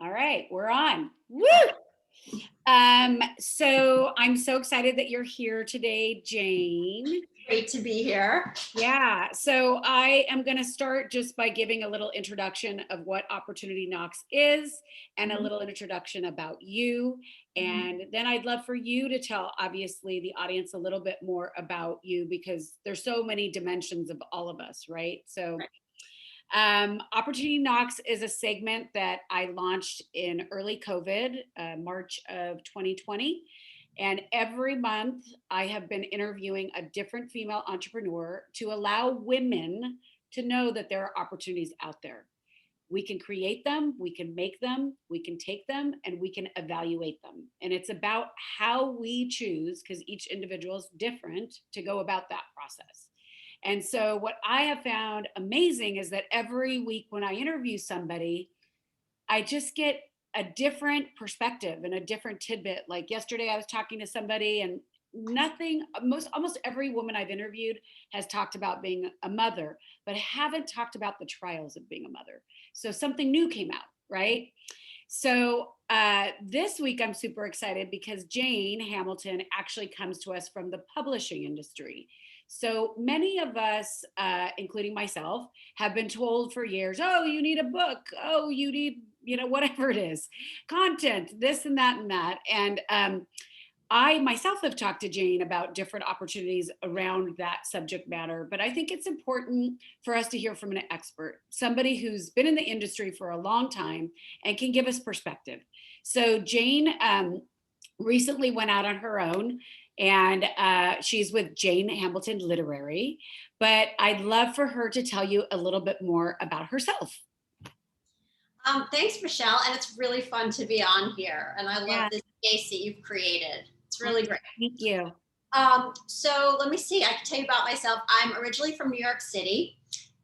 All right, we're on. Woo! So I'm so excited that you're here today, Jane. Great to be here. Yeah, so I am going to start just by giving a little introduction of what Opportunity Knocks is and a Mhm. little introduction about you. Mhm. And then I'd love for you to tell, obviously, the audience a little bit more about you because there's so many dimensions of all of us, right? So Right. Opportunity Knocks is a segment that I launched in early COVID, March of 2020. And every month I have been interviewing a different female entrepreneur to allow women to know that there are opportunities out there. We can create them, we can make them, we can take them, and we can evaluate them. And it's about how we choose, because each individual is different, to go about that process. And so, what I have found amazing is that every week when I interview somebody, I just get a different perspective and a different tidbit. Like yesterday, I was talking to somebody, and nothing, almost every woman I've interviewed has talked about being a mother, but haven't talked about the trials of being a mother. So, something new came out, right? So this week I'm super excited because Jane Hamilton actually comes to us from the publishing industry. So many of us, including myself, have been told for years, oh, you need a book. Oh, you need, whatever it is, content, this and that and that. And I myself have talked to Jane about different opportunities around that subject matter, but I think it's important for us to hear from an expert, somebody who's been in the industry for a long time and can give us perspective. So, Jane recently went out on her own, and she's with Jane Hamilton Literary. But I'd love for her to tell you a little bit more about herself. Thanks, Michelle. And it's really fun to be on here. And I love Yeah, this space that you've created. It's really great. thank you. So let me see. I can tell you about myself. I'm originally from New York City,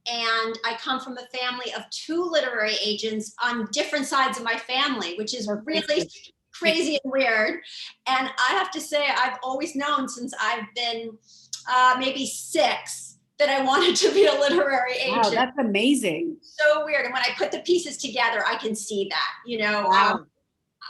and I come from a family of two literary agents on different sides of my family, which is really crazy and weird. And I have to say, I've always known since I've been maybe 6 that I wanted to be a literary Wow, agent. that's amazing. So weird. And when I put the pieces together, I can see that, Wow.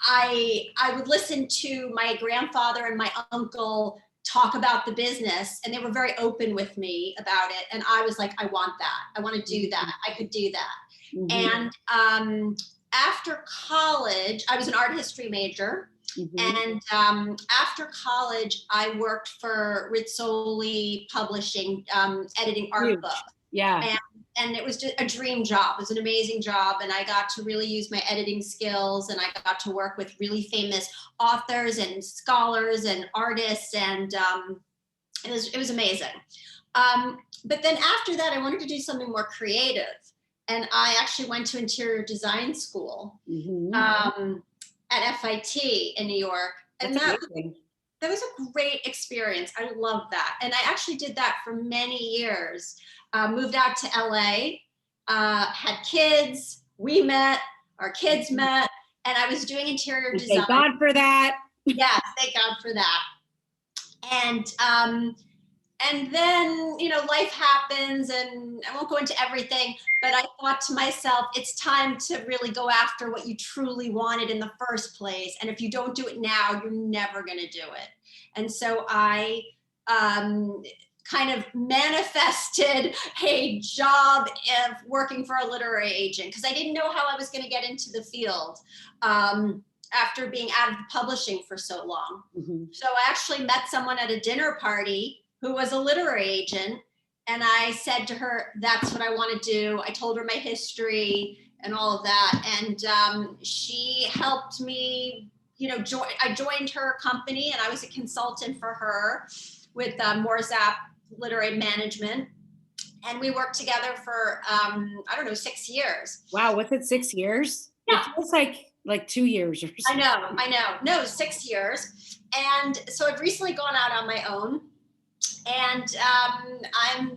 I would listen to my grandfather and my uncle talk about the business, and they were very open with me about it. And I was like, I want that. I want to do that. I could do that. Mhm. And after college, I was an art history major. Mhm. And after college, I worked for Rizzoli Publishing, editing art books. Huge. Yeah. And, and it was just a dream job. It was an amazing job. And I got to really use my editing skills, and I got to work with really famous authors and scholars and artists. And it was amazing. But then after that, I wanted to do something more creative. And I actually went to interior design school Mhm. at FIT in New York. And That's amazing. that was a great experience. I love that. And I actually did that for many years. Moved out to LA, had kids. We met, our kids met, and I was doing interior And design. thank God for that. Yes, thank God for that. And then life happens, and I won't go into everything, but I thought to myself, it's time to really go after what you truly wanted in the first place. And if you don't do it now, you're never going to do it. And so I kind of manifested a job of working for a literary agent, because I didn't know how I was going to get into the field after being out of publishing for so long. Mhm. So I actually met someone at a dinner party who was a literary agent. And I said to her, that's what I want to do. I told her my history and all of that. And she helped me, I joined her company, and I was a consultant for her with Morzap Literary Management. And we worked together for, 6 years. Wow, was it 6 years? Yeah. It feels like 2 years or something. I know. No, 6 years. And so I've recently gone out on my own, and I'm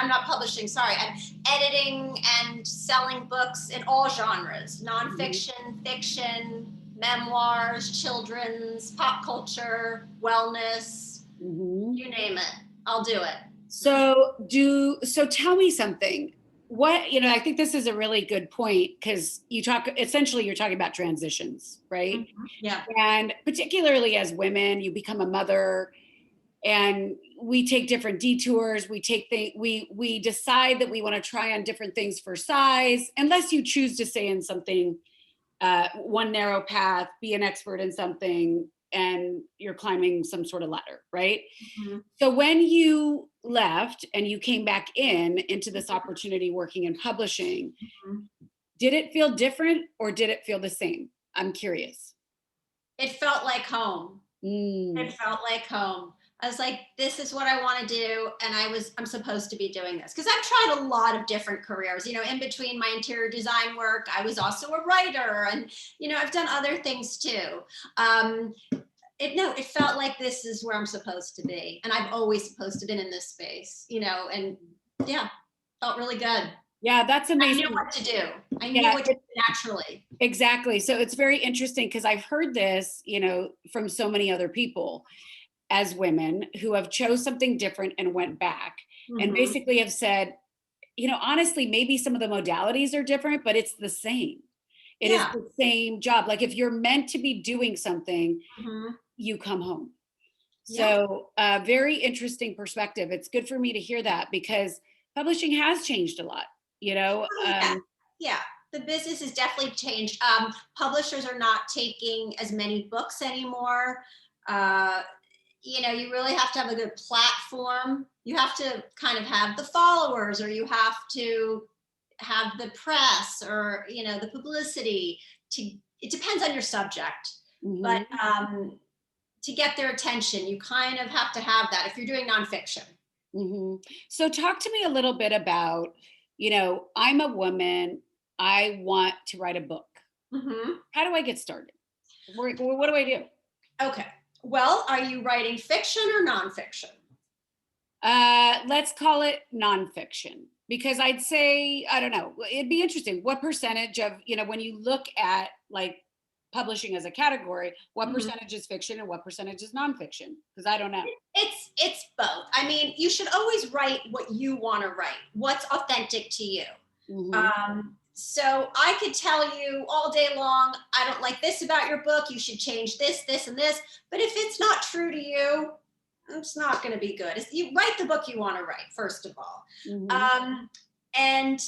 not publishing, sorry. I'm editing and selling books in all genres: nonfiction, fiction, memoirs, children's, pop culture, wellness, Mhm. you name it. I'll do it. So tell me something. I think this is a really good point, because essentially you're talking about transitions, right? Yeah. And particularly as women, you become a mother, and we take different detours. We decide that we want to try on different things for size, unless you choose to stay in something, one narrow path, be an expert in something, and you're climbing some sort of ladder, right? Mm-hmm. So when you left and you came back into this opportunity working in publishing, Mm-hmm. did it feel different or did it feel the same? I'm curious. It felt like home. It Mm. felt like home. I was like, this is what I want to do. And I'm supposed to be doing this. Because I've tried a lot of different careers. In between my interior design work, I was also a writer. And, I've done other things too. It felt like this is where I'm supposed to be. And I've always supposed to been in this space, and yeah, felt really good. Yeah, that's I amazing. knew what to do. I knew Yeah, what to do naturally. exactly. So it's very interesting, because I've heard this, from so many other people as women who have chose something different and went back, and Mm-hmm. basically have said, honestly, maybe some of the modalities are different, but it's the same. It is Yeah. the same job. Like, if you're meant to be doing something, Mm-hmm. you come home. Yeah. So, very interesting perspective. It's good for me to hear that, because publishing has changed a lot, you know? Oh, yeah. Yeah. The business has definitely changed. Publishers are not taking as many books anymore. Uh, you really have to have a good platform. You have to kind of have the followers, or you have to have the press, or the publicity. It depends on your subject, but Mhm. to get their attention, you kind of have to have that if you're doing nonfiction. So, talk to me a little bit about, I'm a woman, I want to write a book. Hmm. How do I get started? What do I do? Okay. Well, are you writing fiction or nonfiction? Let's call it nonfiction, because I'd say, I don't know, it'd be interesting. What percentage of, when you look at like publishing as a category, what Mhm. percentage is fiction and what percentage is nonfiction? Because I don't know. It's both. I mean, you should always write what you want to write, what's authentic to you. Hmm. So I could tell you all day long, I don't like this about your book. You should change this, this, and this. But if it's not true to you, it's not going to be good. You write the book you want to write, first of all. Hmm. And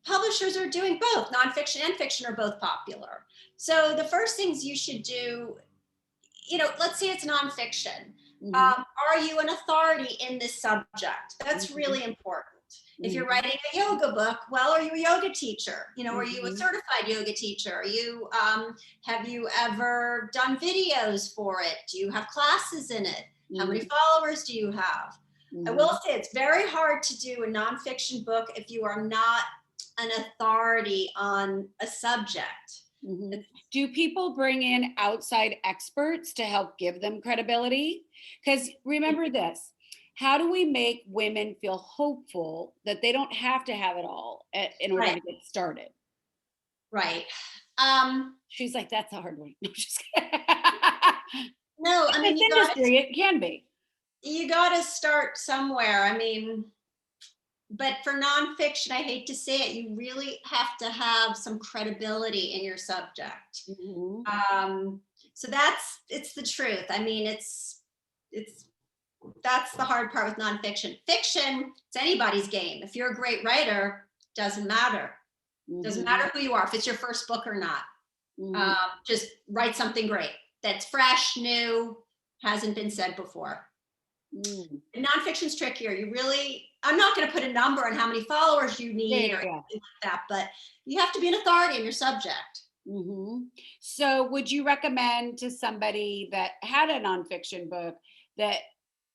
publishers are doing both. Nonfiction and fiction are both popular. So the first things you should do, let's say it's nonfiction. Hmm. Are you an authority in this subject? That's Hmm. really important. If you're Hmm. writing a yoga book, well, are you a yoga teacher? Are you a Hmm. certified yoga teacher? Have you ever done videos for it? Do you have classes in it? How many followers do you have? I will Hmm. say it's very hard to do a nonfiction book if you are not an authority on a subject. Hmm. Do people bring in outside experts to help give them credibility? Because remember this, how do we make women feel hopeful that they don't have to have it all in order Right, to get started? right. Um, She's like, that's a hard one. No, just kidding. no, In I this mean, industry, it can be. you got to start somewhere. I mean, but for nonfiction, I hate to say it, you really have to have some credibility in your subject. Hmm. Um, so it's the truth. I mean, it's that's the hard part with nonfiction. Fiction, it's anybody's game. If you're a great writer, doesn't matter. Doesn't Hmm. matter who you are, if it's your first book or not. Hmm. Just write something great that's fresh, new, hasn't been said before. Hmm. Nonfiction's trickier. I'm not going to put a number on how many followers you Yeah, need yeah, or yeah. anything like that, but you have to be an authority in your subject. Hmm. So, would you recommend to somebody that had a nonfiction book that,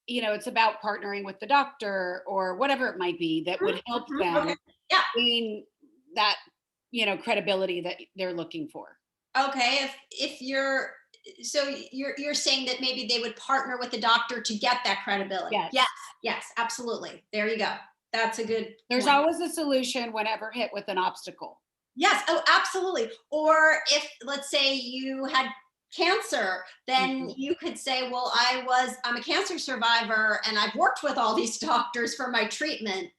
it's about partnering with the doctor or whatever it might be, that would help Mm-hmm. Okay. them Yeah. gain that, credibility that they're looking for? Okay. If you're so you're saying that maybe they would partner with the doctor to get that credibility. Yes. Yes. Yes. Absolutely. There you go. That's a good There's point. always a solution whenever hit with an obstacle. Yes. Oh, absolutely. Or if, let's say, you had cancer, then Mhm. you could say, well, I'm a cancer survivor and I've worked with all these doctors for my treatment. Okay.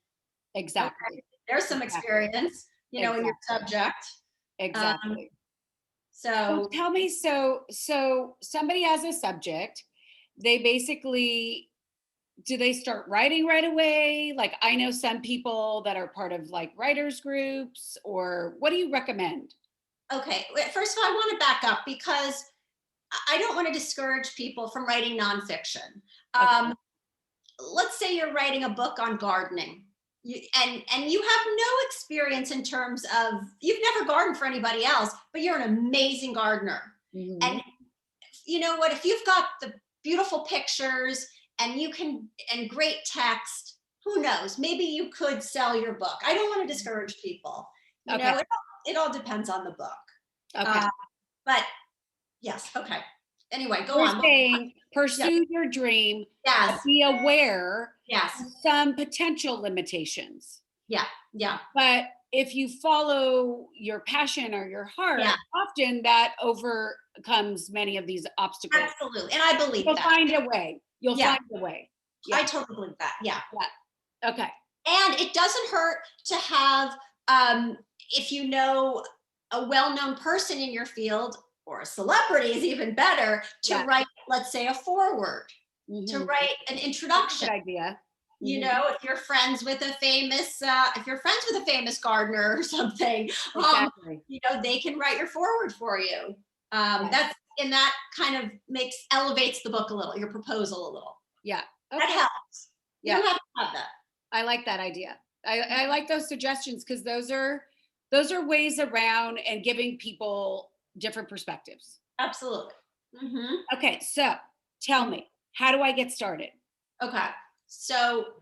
Exactly. there's some Exactly. experience, in your Exactly. subject. Um, Exactly. So so tell me, so somebody has a subject, they basically, do they start writing right away? Like I know some people that are part of like writers groups, or what do you recommend? okay, first of all, I want to back up because I don't want to discourage people from writing nonfiction. Okay. Let's say you're writing a book on gardening, and you have no experience in terms of, you've never gardened for anybody else, but you're an amazing gardener. Hmm. And you know what, if you've got the beautiful pictures and and great text, who knows, maybe you could sell your book. I don't want to discourage people. Okay. It all depends on the book. Okay. uh, but yes, okay, anyway, go You're on. saying Yeah. pursue your dream, but Yes. be aware Yes. of some potential limitations. Yeah. Yeah. But if you follow your passion or your heart, Yeah. often that overcomes many of these obstacles. Absolutely. And I believe You'll that. find a way. You'll Yeah. find a way. I Yeah. totally believe that. Yeah. Yeah. Okay. And it doesn't hurt to have, if you know a well-known person in your field, or a celebrity is even better, to Yeah. write, let's say, a foreword, to Hmm. write an That's a introduction. good idea. You Hmm. know, if you're friends with a famous, gardener or something, Exactly. they can write your foreword for you. Yeah. That's and that kind of elevates the book a little, your proposal a little. Yeah. That Okay. helps. You Yeah. don't have to have that. I like that idea. I like those suggestions because those are ways around and giving people different perspectives. Absolutely. Hmm. Okay, so tell me, how do I get started? Okay. So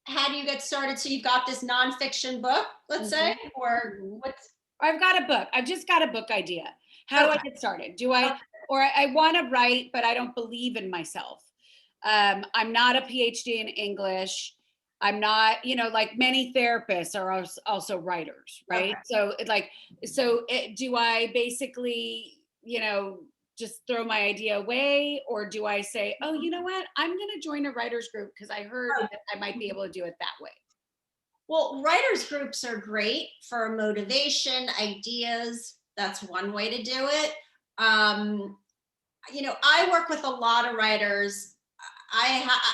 how do you get started? So you've got this nonfiction book, let's say, Mhm, or mhm. what's I've got a book. I've just got a book idea. How do I okay. get started? Okay. Or I want to write, but I don't believe in myself. I'm not a PhD in English. I'm not, like many therapists are also writers, right? Okay. Do I basically, just throw my idea away, or do I say, oh, you know what? I'm going to join a writers group because I heard that I might be able to do it that way. Well, writers groups are great for motivation, ideas. That's one way to do it. Um, I work with a lot of writers.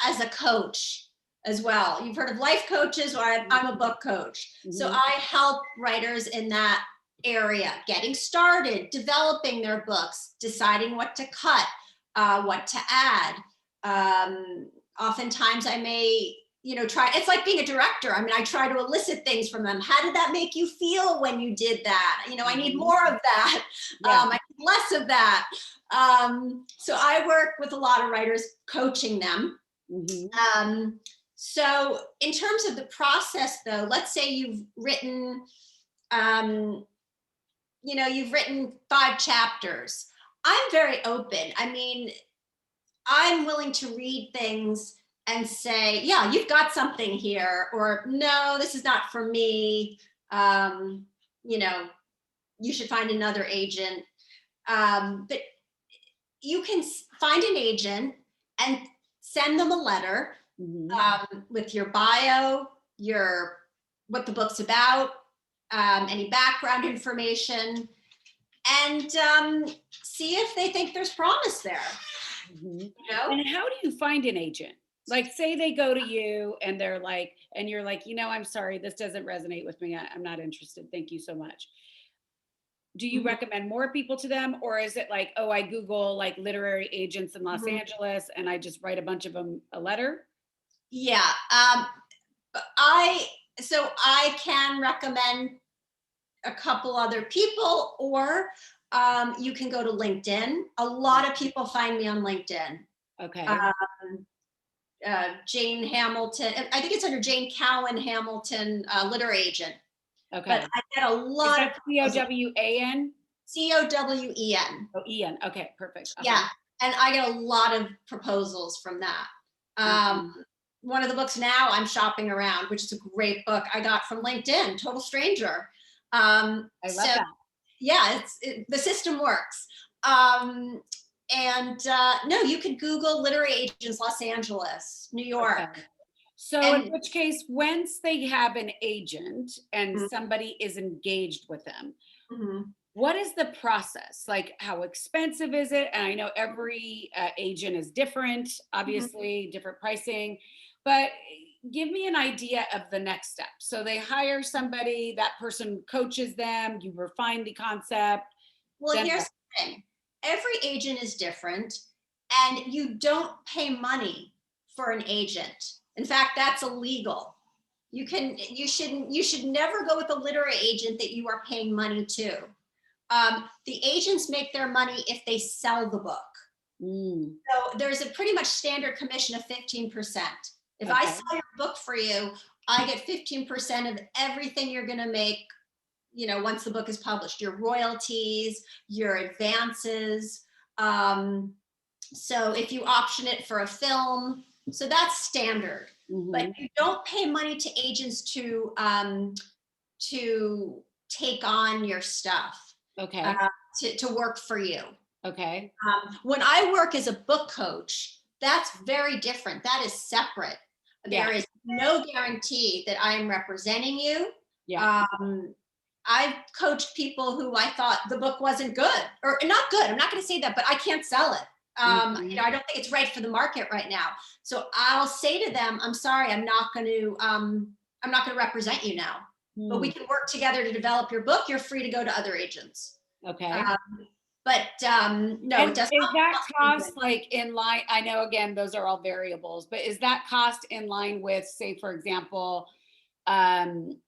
As a coach as well. You've heard of life coaches, or I'm a book coach. So Mhm. I help writers in that area, getting started, developing their books, deciding what to cut, what to add. Oftentimes I may, try, it's like being a director. I mean, I try to elicit things from them. How did that make you feel when you did that? I need Mhm. more of that. Yeah. I need less of that. So I work with a lot of writers, coaching them. Mhm. Um, so in terms of the process, though, let's say um, you've written 5 chapters. I'm very open. I mean, I'm willing to read things and say, yeah, you've got something here, or no, this is not for me. Um, you know, you should find another agent. But you can find an agent and send them a letter, Mhm. with your bio, your what the book's about, any background information, and see if they think there's promise there. Mhm. You know, And how do you find an agent? Like, say they go to you and they're like, and you're like, I'm sorry, this doesn't resonate with me. I'm not interested. Thank you so much. Do you Mhm, recommend more people to them? Or is it like, oh, I Google like literary agents in Los mhm. Angeles and I just write a bunch of them a letter? Yeah. I I can recommend a couple other people, or you can go to LinkedIn. A lot of people find me on LinkedIn. Okay. Um, Jane Hamilton. I think it's under Jane Cowen Hamilton, literary agent. But Okay. I get a Is lot of that proposals. Cowan? Cowen. Oh, Ian. Okay. Perfect. Yeah, Uh-huh. and I get a lot of proposals from that. Um, Mhm. One of the books now I'm shopping around, which is a great book I got from LinkedIn, total stranger. I love So that. yeah, the system works. Um, and no, you could Google literary agents, Los Angeles, New Okay. York. So in And which case, once they have an agent and somebody is engaged with them, Mhm. what is the process? Like, how expensive is it? And I know every agent is different, Mhm. obviously, different pricing, but give me an idea of the next step. So they hire somebody, that person coaches them, you refine the concept, Well, then here's what? the thing. Every agent is different, and you don't pay money for an agent. In fact, that's illegal. You should never go with a literary agent that you are paying money to. The agents make their money if they sell the book. Mm, So there's a pretty much standard commission of 15%. If I okay. sell your book for you, I get 15% of everything you're going to make, once the book is published, your royalties, your advances. So if you option it for a film, so that's standard. But Hmm. you don't pay money to agents to take on your stuff, Okay. uh, to work for you. Okay. When I work as a book coach, that's very different. That is separate. Yeah. There is no guarantee that I am representing you. Yeah. Um, I've coached people who I thought the book wasn't good or not good. I'm not going to say that, but I can't sell it. Hmm. I don't think it's right for the market right now. So I'll say to them, I'm sorry, I'm not going to represent you now, but we Hmm. can work together to develop your book. You're free to go to other agents. Okay. Uh, but no, it And does is not that cost cost anything. like in line? I know again, those are all variables, but is that cost in line with, say, for example, um,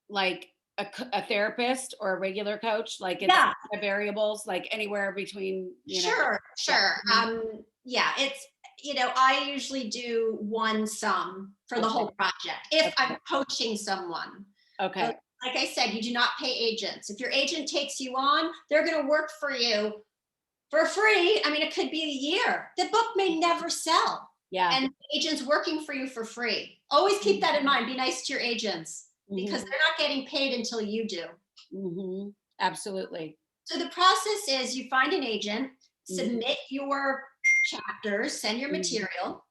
like a therapist or a regular coach? Like it's Yeah, the variables, like anywhere between, sure, yeah. sure. Mhm. Yeah, I usually do one sum for the Okay. whole project if I'm Okay. coaching someone. But Okay. like I said, you do not pay agents. If your agent takes you on, they're going to work for you for free. I mean, it could be a year. The book may never sell, Yeah. and the agent's working for you for free. Always keep that in Mhm. mind. Be nice to your agents because Mhm. they're not getting paid until you do. Mhm. Absolutely. So the process is you find an agent, Mhm. submit your chapters, send your Mhm. material,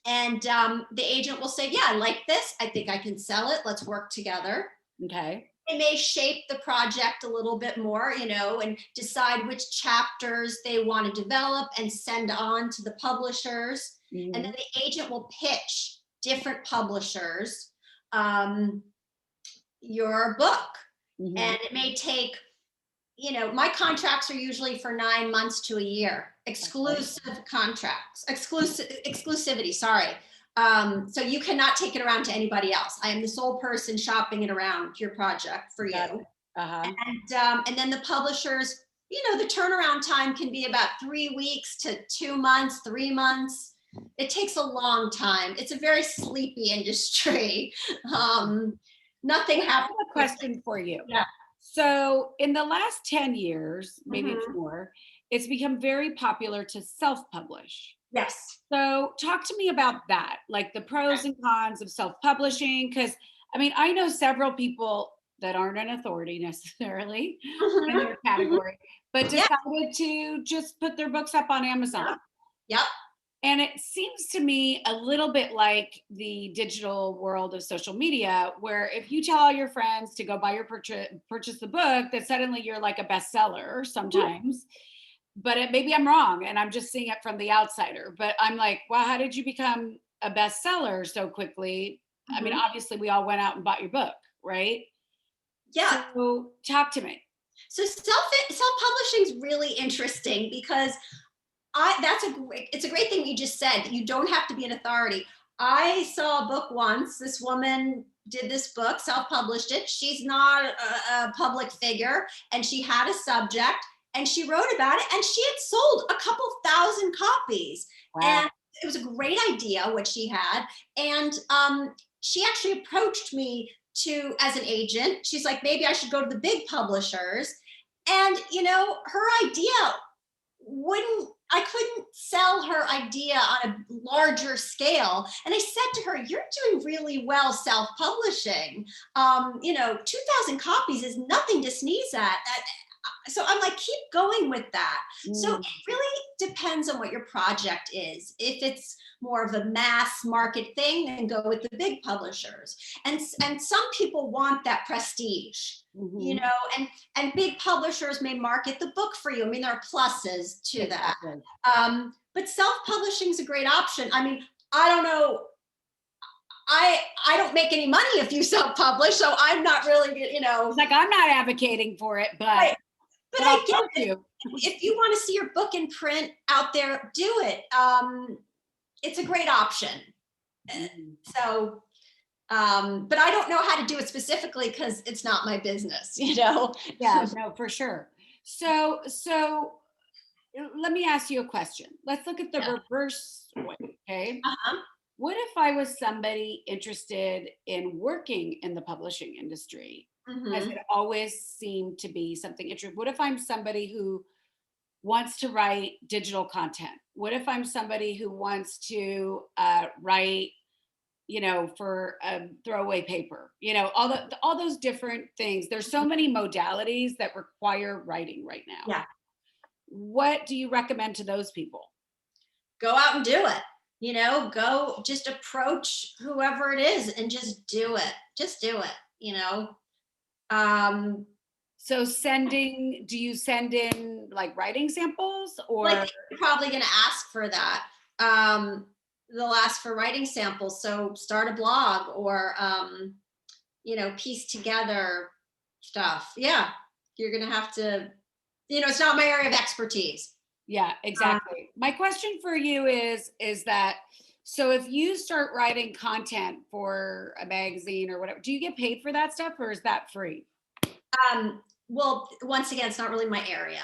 and the agent will say, "Yeah, I like this. I think I can sell it. Let's work together." Okay. They may shape the project a little bit more, and decide which chapters they want to develop and send on to the publishers. And then Mhm. the agent will pitch different publishers um, your book. Mhm. And it may take my contracts are usually for 9 months to a year. Okay. Exclusive contracts, exclusivity. Sorry. So you cannot take it around to anybody else. I am the sole person shopping it around your project for Got you. it. Uh-huh. And then the publishers, the turnaround time can be about 3 weeks to 2 months, 3 months. It takes a long time. It's a very sleepy industry. Um, Nothing I happens have a quickly. question for you. Yeah. So, in the last 10 years, maybe it's Mhm. more, it's become very popular to self publish. Yes. So, talk to me about that, like the pros and cons of self publishing. Because, I mean, I know several people that aren't an authority necessarily in Mhm, their mhm. category, but Yeah, decided to just put their books up on yeah, Amazon. yep, And it seems to me a little bit like the digital world of social media, where if you tell all your friends to go buy your purchase the book, that suddenly you're like a bestseller mhm, sometimes. But maybe I'm wrong, and I'm just seeing it from the outsider. But I'm like, wow, how did you become a bestseller so quickly? I mean, mhm. obviously, we all went out and bought your book, right? Yeah. So talk to me. So self-publishing is really interesting because I that's a great it's a great thing you just said. You don't have to be an authority. I saw a book once. This woman did this book, self-published it. She's not a public figure, and she had a subject, and she wrote about it, and she had sold a couple thousand copies. Wow. And it was a great idea what she had. And she actually approached me to as an agent. She's like, maybe I should go to the big publishers. And her idea wouldn't I couldn't sell her idea on a larger scale. And I said to her, "You're doing really well self-publishing. 2,000 copies is nothing to sneeze at." So I'm like, keep going with that. So it Mm, really depends on what your project is. If it's more of a mass market thing, then go with the big publishers. And some people want that prestige, you Mhm. know, and big publishers may market the book for you. I mean, there are pluses to that. Exactly. But self-publishing is a great option. I mean, I don't know. I don't make any money if you self-publish, so I'm not really, you know. It's like, I'm not advocating for it, Right. But but I'll I get quote it. you. If you want to see your book in print out there, do it. It's a great option. Mhm. So, but I don't know how to do it specifically because it's not my business, you know. Yeah, no, for sure. So let me ask you a question. Let's look at the Yeah. reverse way, okay? Uh-huh. What if I was somebody interested in working in the publishing industry? Has Hmm. it always seemed to be something interesting? What if I'm somebody who wants to write digital content? What if I'm somebody who wants to write, for throwaway paper? All those different things. There's so many modalities that require writing right now. Yeah. What do you recommend to those people? Go out and do it. You know, go just approach whoever it is and just do it. Just do it, you know. Um, So do you send in like writing samples like or? they're probably going to ask for that. Um, they'll ask for writing samples. So start a blog or, you know, piece together stuff. Yeah. You're going to have to, you know, it's not my area of expertise. Yeah, Um, exactly. My question for you is that, so if you start writing content for a magazine or whatever, do you get paid for that stuff or is that free? well, once again, it's not really my area.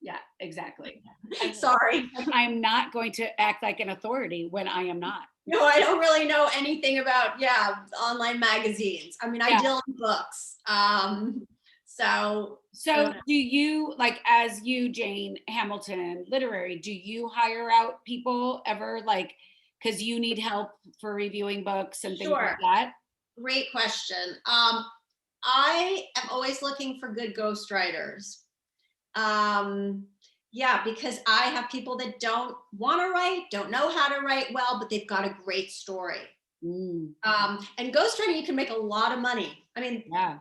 Yeah, exactly. And Sorry. I'm not going to act like an authority when I am not. No, I don't really know anything about, yeah, online magazines. I mean, I Yeah. deal in books. So I So don't know. do you, like, as you, Jane Hamilton Literary, do you hire out people ever, like, because you need help for reviewing books and things like Sure. that? Great question. I am always looking for good ghostwriters. Um, yeah, because I have people that don't want to write, don't know how to write well, but they've got a great story. Mm, And ghostwriting, you can make a lot of money. I mean, yeah.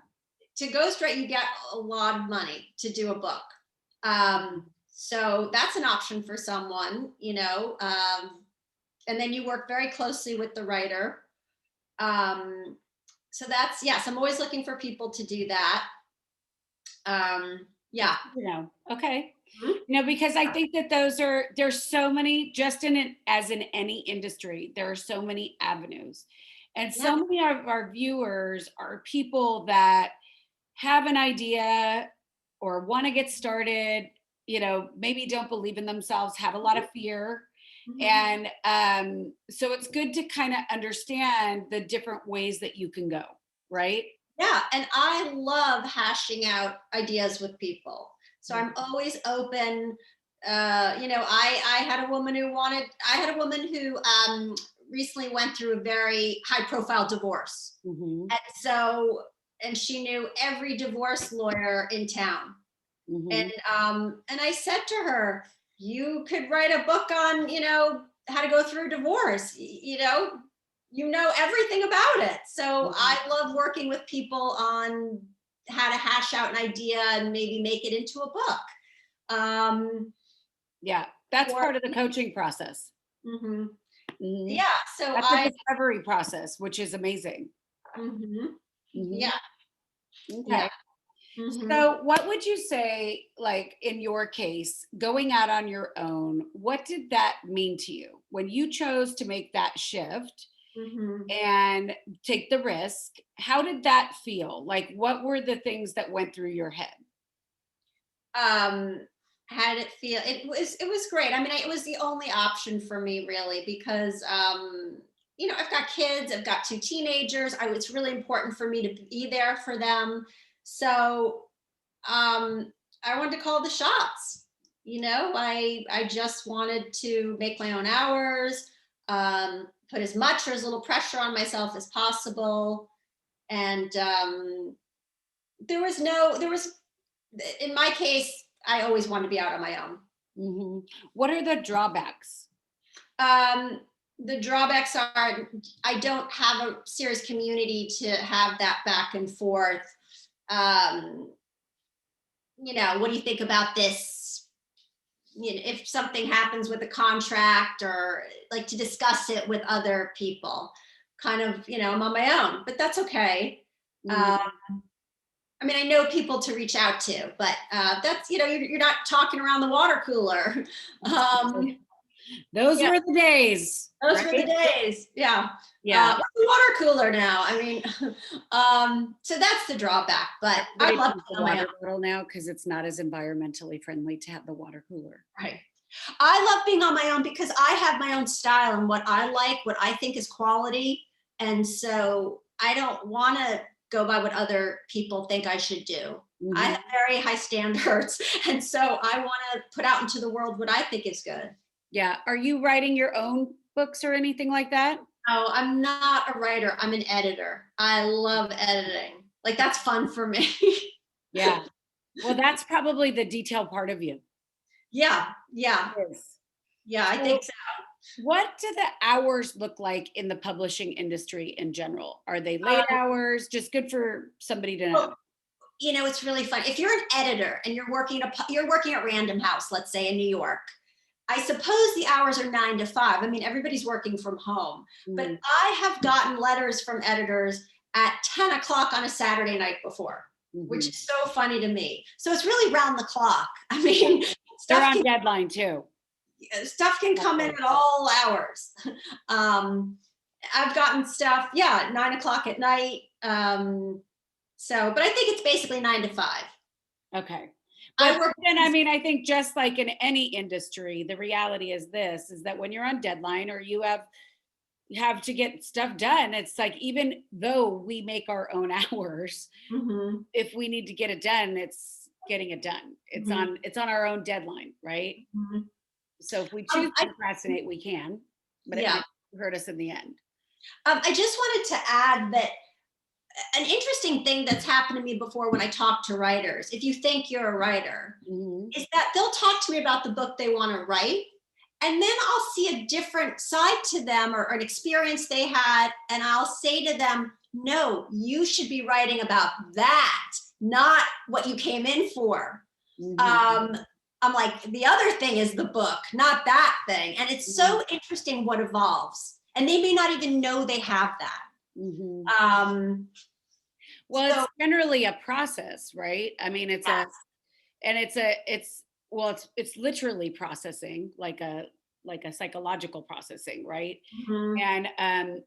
to ghostwrite, you get a lot of money to do a book. So that's an option for someone, you know. And then you work very closely with the writer. Um, so that's, yes, I'm always looking for people to do that. That's Yeah. good to know. Okay. Mhm. Because I think that there's so many, just as in any industry, there are so many avenues. And Yeah. so many of our viewers are people that have an idea or want to get started, maybe don't believe in themselves, have a lot of fear. Mhm. And so it's good to kind of understand the different ways that you can go, right? Yeah, and I love hashing out ideas with people. So I'm always open. You know, I had a woman who wanted. I had a woman who recently went through a very high profile divorce, Mm-hmm. and so and she knew every divorce lawyer in town. Mm-hmm. And I said to her, you could write a book on, you know, how to go through divorce. You know everything about it. So Mm-hmm. I love working with people on how to hash out an idea and maybe make it into a book. Yeah, that's Or part of the coaching process. mhm. Hmm. Yeah, so That's a I discovery process, which is amazing. mhm. Hmm. Yeah, yeah. Okay. Hmm. So, what would you say, like in your case, going out on your own, what did that mean to you when you chose to make that shift Hmm. and take the risk? How did that feel? Like, what were the things that went through your head? um how did it feel? It was great. I mean, it was the only option for me really because you know, I've got kids, I've got two teenagers. It's really important for me to be there for them. So um I wanted to call the shots. You know, I just wanted to make my own hours, put as much or as little pressure on myself as possible. And there was in my case, I always wanted to be out on my own. Hmm. What are the drawbacks? Um, The drawbacks are I don't have a serious community to have that back and forth. Um, what do you think about this? If something happens with a contract, or like to discuss it with other people, kind of, I'm on my own, but that's okay. Uh, Mhm. I mean, I know people to reach out to, but that's, you're not talking around the water cooler. Um, Those yeah, were the days, those were the right? days. Yeah. Yeah. What's the water cooler now? I mean, so that's the drawback, but I Everybody love brings being a on my own. water bottle now because it's not as environmentally friendly to have the water cooler. Right. I love being on my own because I have my own style and what I like, what I think is quality. And so I don't want to go by what other people think I should do. I Mhm. have very high standards. And so I want to put out into the world what I think is good. Yeah. Are you writing your own books or anything like that? Oh, I'm not a writer. I'm an editor. I love editing. Like that's fun for me. Yeah. Well, that's probably the detail part of you. Yeah. Yeah. Yes. Yeah. I think So, so. what do the hours look like in the publishing industry in general? Are they late Um, hours? Just good for somebody to know. well, it's really fun. If you're an editor and you're working at Random House, let's say in New York, I suppose the hours are 9 to 5. I mean, everybody's working from home, but Mhm. I have gotten letters from editors at 10 o'clock on a Saturday night before, which Mhm. is so funny to me. So it's really round the clock. I Yeah. mean, They're stuff on can deadline too. stuff can come in Okay. at all hours. Um, I've gotten stuff, yeah, 9 o'clock at night. But I think it's basically 9 to 5. Okay. I But work. then, I mean, I think just like in any industry, the reality is this, is that when you're on deadline or you have to get stuff done, it's like even though we make our own hours, Mhm, if we need to get it done, it's getting it done. mhm, It's on our own deadline, right? mhm. So if we choose to I procrastinate, we can, but it Yeah. might hurt us in the end. I just wanted to add that an interesting thing that's happened to me before when I talk to writers, if you think you're a writer, Mhm. is that they'll talk to me about the book they want to write. And then I'll see a different side to them, or an experience they had. And I'll say to them, no, you should be writing about that, not what you came in for. Mhm. Um, I'm like, the other thing is the book, not that thing. And it's Mhm. so interesting what evolves. And they may not even know they have that. Mhm. Um, Well, so it's generally a process, right? I mean, yes. it's literally processing, like a psychological processing, right? Mhm. And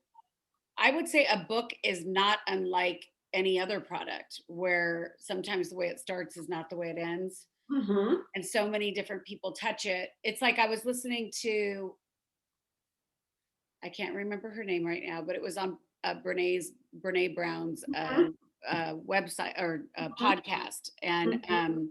I would say a book is not unlike any other product, where sometimes the way it starts is not the way it ends, Mhm. and so many different people touch it. It's like I was listening to, I can't remember her name right now, but it was on Brene Brown's Mhm. website or Mhm. podcast, and Mhm.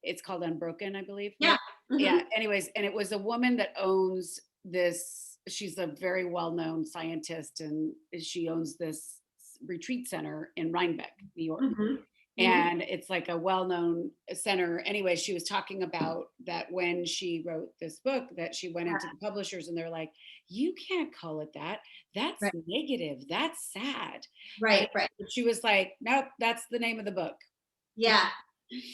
it's called Unbroken, I believe. Yeah. Yeah. Mhm. Anyways, and it was a woman that owns this. She's a very well-known scientist, and she owns this retreat center in Rhinebeck, New York, Mhm. Mhm. and it's like a well-known center. Anyway, she was talking about that when she wrote this book, that she went Yeah. into the publishers and they're like, you can't call it that, that's Right. negative, that's sad. And Right. Right. she was like, nope, that's the name of the book. Yeah.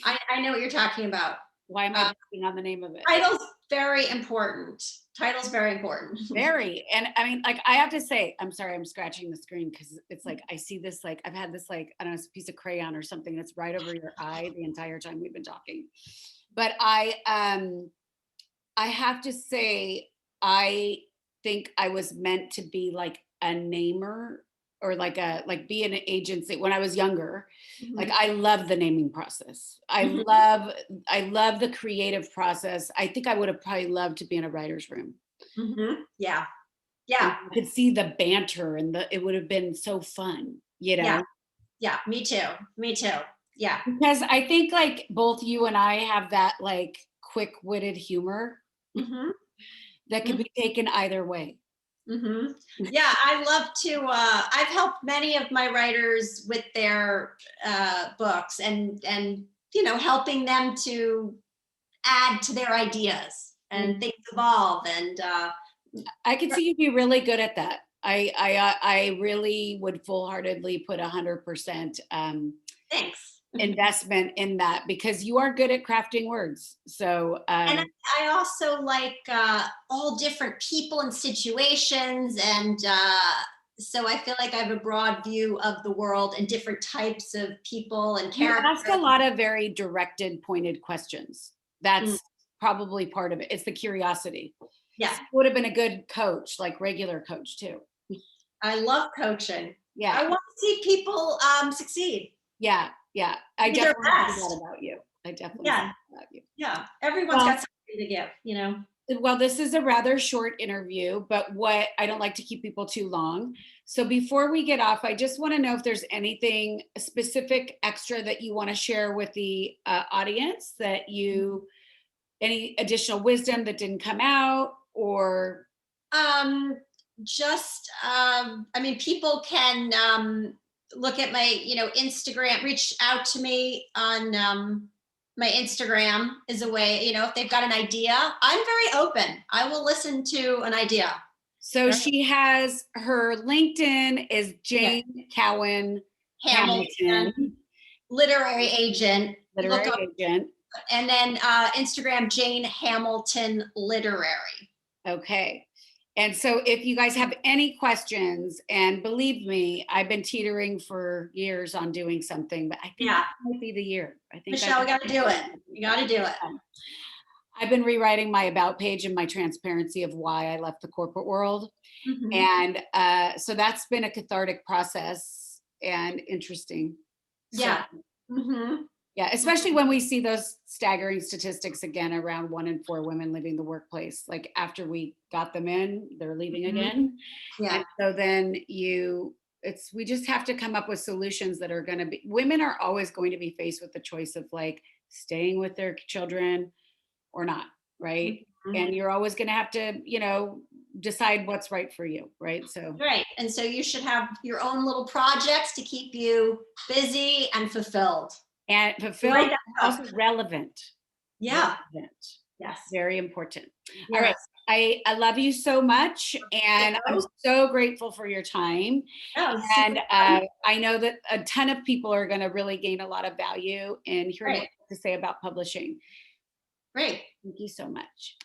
I know what you're talking about. Why am I Uh, blanking on the name of it? title's very important. Title's very important. Very. And I mean, like, I have to say, I'm sorry, I'm scratching the screen because it's like I see this, like, I've had this, like, I don't know, it's a piece of crayon or something that's right over your eye the entire time we've been talking. But I have to say, I think I was meant to be like a namer, or like be an agency when I was younger. Like, Mhm. I love the naming process. Mhm. I love the creative process. I think I would have probably loved to be in a writer's room. Mhm. Yeah. And Yeah. you could see the banter, and it would have been so fun, you Yeah. know? Yeah. Me too. Me too. Yeah. Because I think like both you and I have that like quick-witted humor Mhm. that could Mhm. be taken either way. Hmm. Yeah, I love to. I've helped many of my writers with their books, and helping them to add to their ideas, and Mm. things evolve, and I could see you be really good at that. I really would full-heartedly put 100% Thanks. investment in that because you are good at crafting words. So And I also like all different people and situations, and so I feel like I have a broad view of the world and different types of people and you ask a characters. lot of very directed, pointed questions. Mm, That's probably part of it. It's the curiosity. yeah, So you would have been a good coach, like regular coach too. I love coaching. Yeah, I want to see people succeed, yeah, yeah. I be their definitely see that best. about you. I definitely see Yeah, that about you. yeah. Everyone's Well, got something to give, you know. well, this is a rather short interview, but what I don't like to keep people too long. So before we get off, I just want to know if there's anything specific extra that you want to share with the audience that any additional wisdom that didn't come out or Um, just, I mean, people can look at my, Instagram, reach out to me on my Instagram is a way, if they've got an idea, I'm very open. I will listen to an idea. so Right? she has her LinkedIn is Yeah. Jane Cowen Hamilton, Hamilton, literary agent. Look literary up, agent. and then Instagram, Jane Hamilton Literary. Okay. And so if you guys have any questions, and believe me, I've been teetering for years on doing something, but I think Yeah. this might be the year. I think Michelle, we got to do it. You got to do it. I've been rewriting my about page and my transparency of why I left the corporate world. Hmm. And so that's been a cathartic process and interesting. So Yeah. Hmm. yeah, especially when we see those staggering statistics again around 1 in 4 women leaving the workplace. Like after we got them in, they're leaving Hmm. again. Yeah. And so then we just have to come up with solutions that are going to be, women are always going to be faced with the choice of like staying with their children or not, right? Mhm. And you're always going to have to, decide what's right for you, right? So, Right. And so you should have your own little projects to keep you busy and fulfilled. and Write fulfilled, that also book. relevant, Yeah. relevant. Yes. Very important. All right. Yes. I love you so much. And I'm So, so grateful for your time. that was super And fun. I know that a ton of people are going to really gain a lot of value in hearing what Great. you have to say about publishing. Great. Thank you so much.